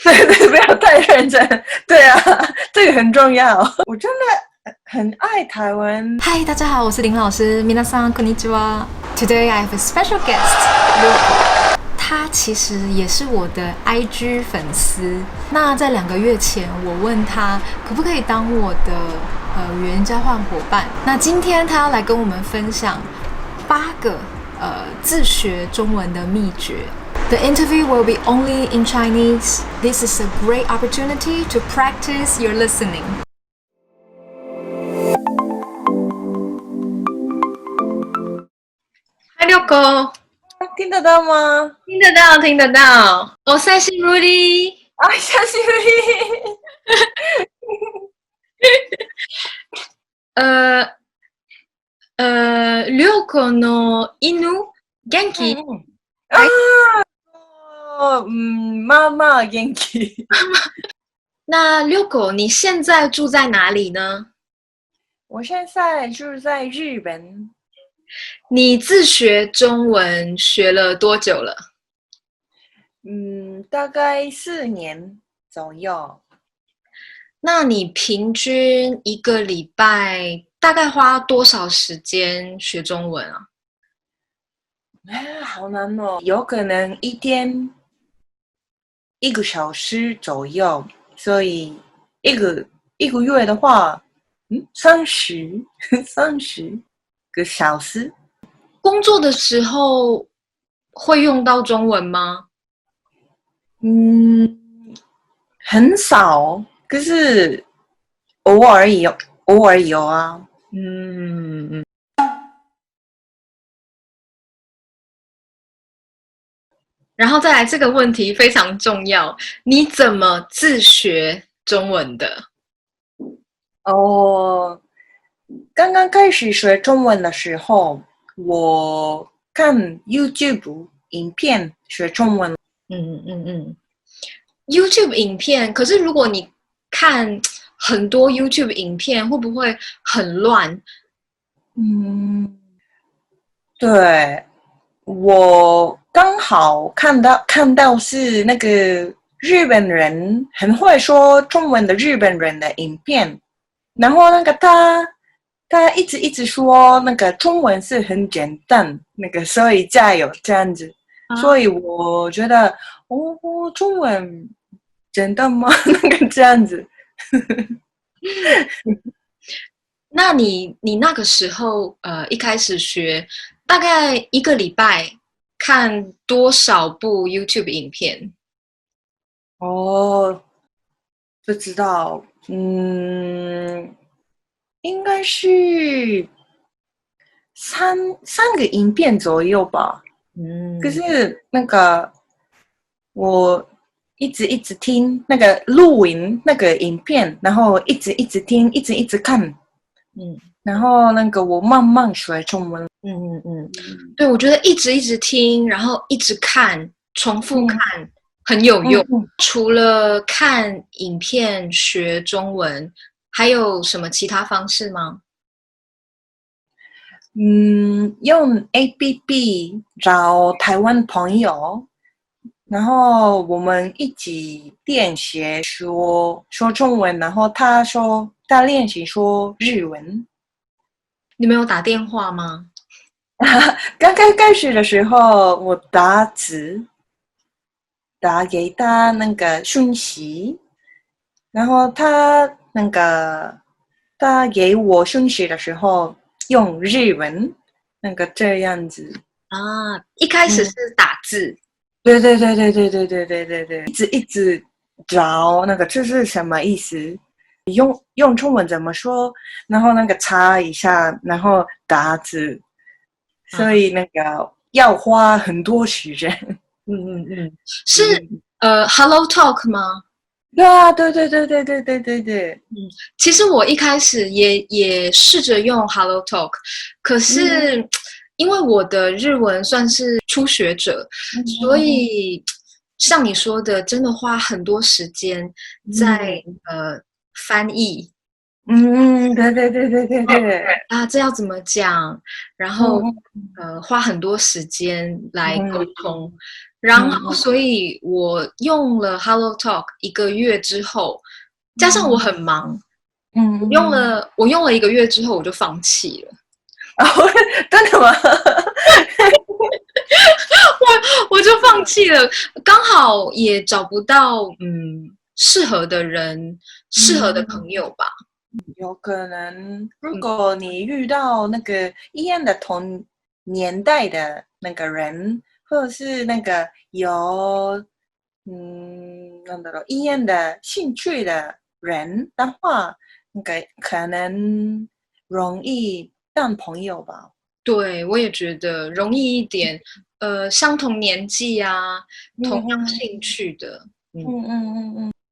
对对，不要太认真。对啊，这个很重要。我真的很爱台湾。嗨，大家好，我是林老师。皆さんこんにちは。Today I have a special guest, Luke. 他其实也是我的 IG 粉丝。那在2个月前，我问他可不可以当我的语言交换伙伴。那今天他要来跟我们分享8个自学中文的秘诀。The interview will be only in Chinese. This is a great opportunity to practice your listening. 嗨，六狗，听得到吗？听得到，听得到。我是Rudy。久しぶり。六狗の犬元気？妈妈元気。那六狗，你现在住在哪里呢？我现在住在日本。你自学中文学了多久了？大概4年左右。那你平均一个礼拜大概花多少时间学中文啊？好难哦，有可能一天1个小时左右，所以一个月的话，30个小时。工作的时候会用到中文吗？很少，可是偶尔有啊。然后再来这个问题非常重要，你怎么自学中文的？刚刚开始学中文的时候，我看 YouTube 影片学中文。YouTube 影片，可是如果你看很多 YouTube 影片，会不会很乱？对，我刚好看到是那个日本人很会说中文的日本人的影片，然后那个他一直说那个中文是很简单，那个所以加油这样子。所以我觉得中文简单吗？那个这样子。那你那个时候一开始学，大概一个礼拜看多少部 YouTube 影片？不知道，应该是三个影片左右吧。可是那个我一直听那个录影那个影片，然后一直听，一直看。然后那个我慢慢学中文。对，我觉得一直听，然后一直看，重复看，很有用。除了看影片学中文，还有什么其他方式吗？用 APP 找台湾朋友，然后我们一起练习说中文，然后他练习说日文。你们有打电话吗？刚刚开始的时候，我打给他那个讯息，然后他给我讯息的时候用日文，那个这样子啊，一开始是打字。对，一直找那个这是什么意思，用中文怎么说，然后那个查一下，然后打字，所以那个要花很多时间。是Hello Talk 吗？对啊，对。其实我一开始也试着用 Hello Talk， 可是因为我的日文算是初学者，所以像你说的，真的花很多时间在翻译。对对对对对对，啊，这要怎么讲？然后花很多时间来沟通，然后所以我用了 Hello Talk 1个月之后，加上我很忙，我用了1个月之后我就放弃了。哦，真的吗？我就放弃了，刚好也找不到适合的人、适合的朋友吧。有可能，如果你遇到那个一样的同年代的那个人，或者是那个有一样的兴趣的人的话，那个可能容易当朋友吧。对，我也觉得容易一点。相同年纪啊，同样兴趣的。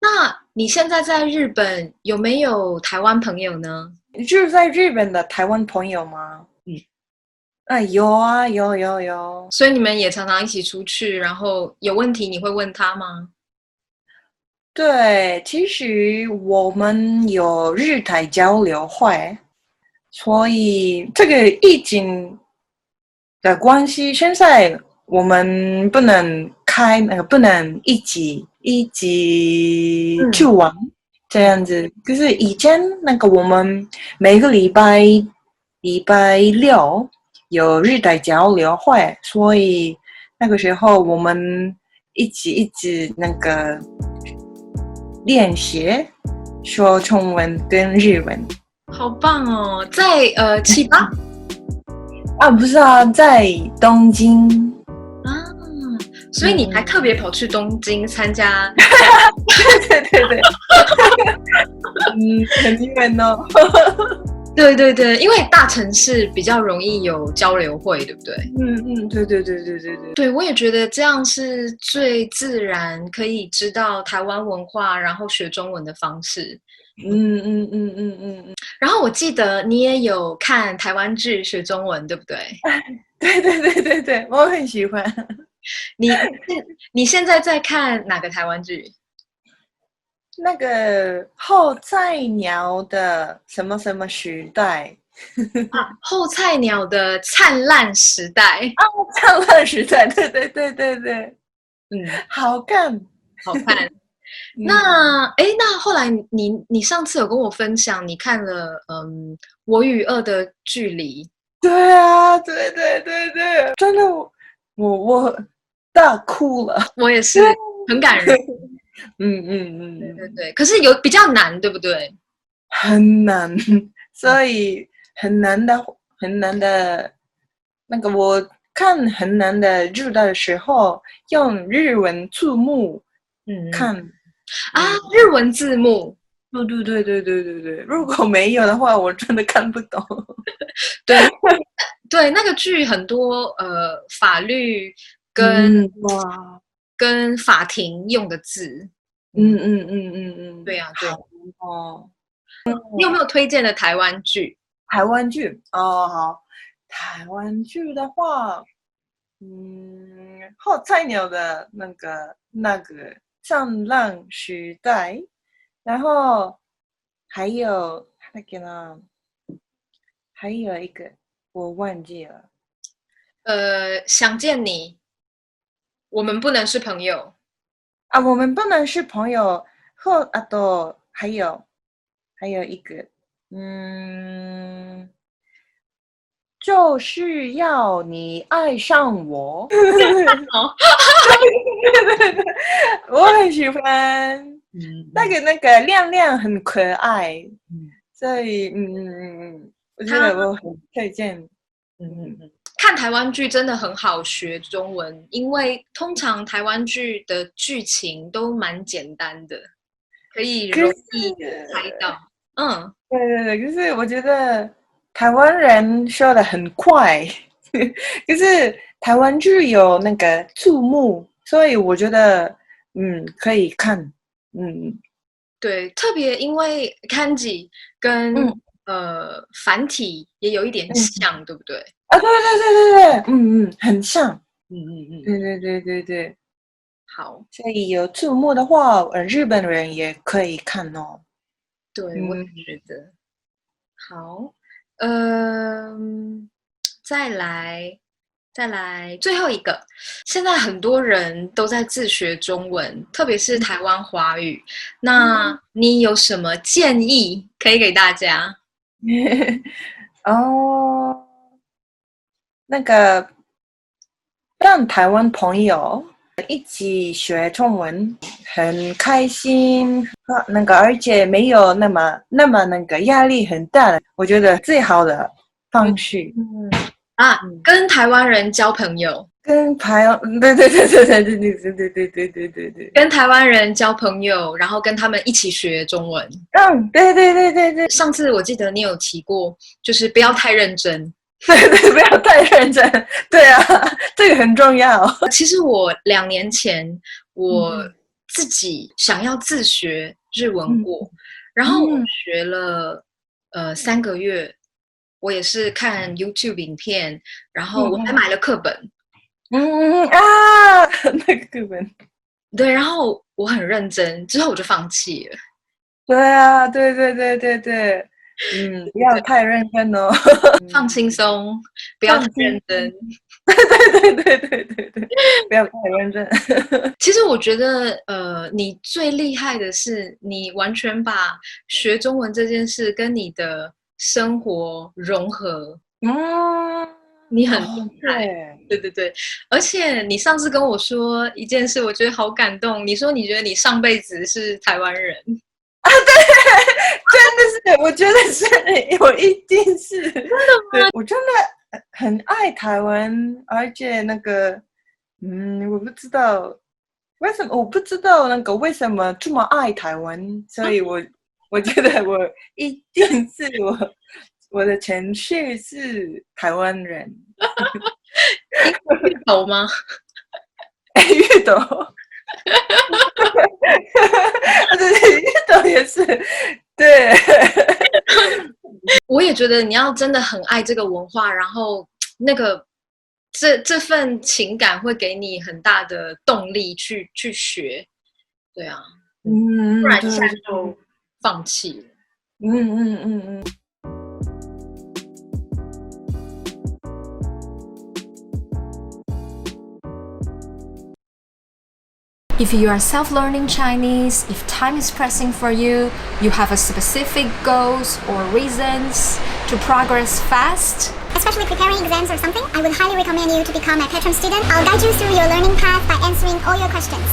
那你现在在日本有没有台湾朋友呢？就是在日本的台湾朋友吗？有啊，有。所以你们也常常一起出去，然后有问题你会问他吗？对，其实我们有日台交流会，所以这个疫情的关系，现在我们不能不能一起去玩这样子。可是以前那个我们每个礼拜六有日台交流会，所以那个时候我们一直那个练习说中文跟日文。好棒哦，在七八不是啊，在东京啊，所以你还特别跑去东京参加？对，很远哦。对，因为大城市比较容易有交流会，对不对？对。对，我也觉得这样是最自然，可以知道台湾文化，然后学中文的方式。然后我记得你也有看台湾剧学中文，对不对？对，我很喜欢。你现在在看哪个台湾剧？那个后菜鸟的什么什么时代后菜鸟的灿烂时代灿烂时代，对，好看。那后来你上次有跟我分享，你看了我与恶的距离。对啊，对，真的我大哭了。我也是，很感人。对，可是有比较难，对不对？很难，所以很难的那个我看很难的日的时候，用日文字幕看日文字幕。对，如果没有的话，我真的看不懂。对，那个剧很多法律跟法庭用的字。对呀，对。你有没有推荐的台湾剧？台湾剧好，台湾剧的话，后菜鸟的那个战浪时代，然后还有那个呢，还有一个我忘记了。想见你，我们不能是朋友我们不能是朋友。还有一个，就是要你爱上我。我很喜欢。那个亮亮很可爱，所以我觉得我很推荐。看台湾剧真的很好学中文，因为通常台湾剧的剧情都蛮简单的，可以容易猜到。对，可是我觉得台湾人说的很快，可是台湾剧有那个字幕，所以我觉得可以看。对，特别因为 kanji 跟繁体也有一点像，对不对？对，很像。对。好，所以有字幕的话，日本人也可以看哦。对，我也觉得。好，再来，最后一个。现在很多人都在自学中文，特别是台湾华语。那你有什么建议可以给大家？哦，那个让台湾朋友一起学中文，很开心，而且没有那么那个压力很大，我觉得最好的方式。跟台湾人交朋友，对，跟台湾人交朋友，然后跟他们一起学中文。对。上次我记得你有提过，就是不要太认真。对，不要太认真。对啊，这个很重要。其实我2年前我自己想要自学日文过，然后我学了3个月，我也是看 YouTube 影片，然后我还买了课本。那个课本。对，然后我很认真，之后我就放弃了。对啊，对。不要太认真哦，放轻松，不要太认真。对，不要太认真。其实我觉得，你最厉害的是，你完全把学中文这件事跟你的生活融合。你很厉害。对，而且你上次跟我说一件事，我觉得好感动。你说你觉得你上辈子是台湾人。对，真的是，我觉得是，我一定是。真的吗？我真的很爱台湾，而且那个，我不知道为什么，为什么这么爱台湾，所以我觉得我一定是我的前世是台湾人。芋头吗？芋头。对，芋头也是。对。我也觉得你要真的很爱这个文化，然后那个这份情感会给你很大的动力去学。对啊，不然一下就放弃了。If you are self-learning Chinese, if time is pressing for you, you have a specific goals or reasons to progress fast, especially preparing exams or something, I would highly recommend you to become a Patron student. I'll guide you through your learning path by answering all your questions.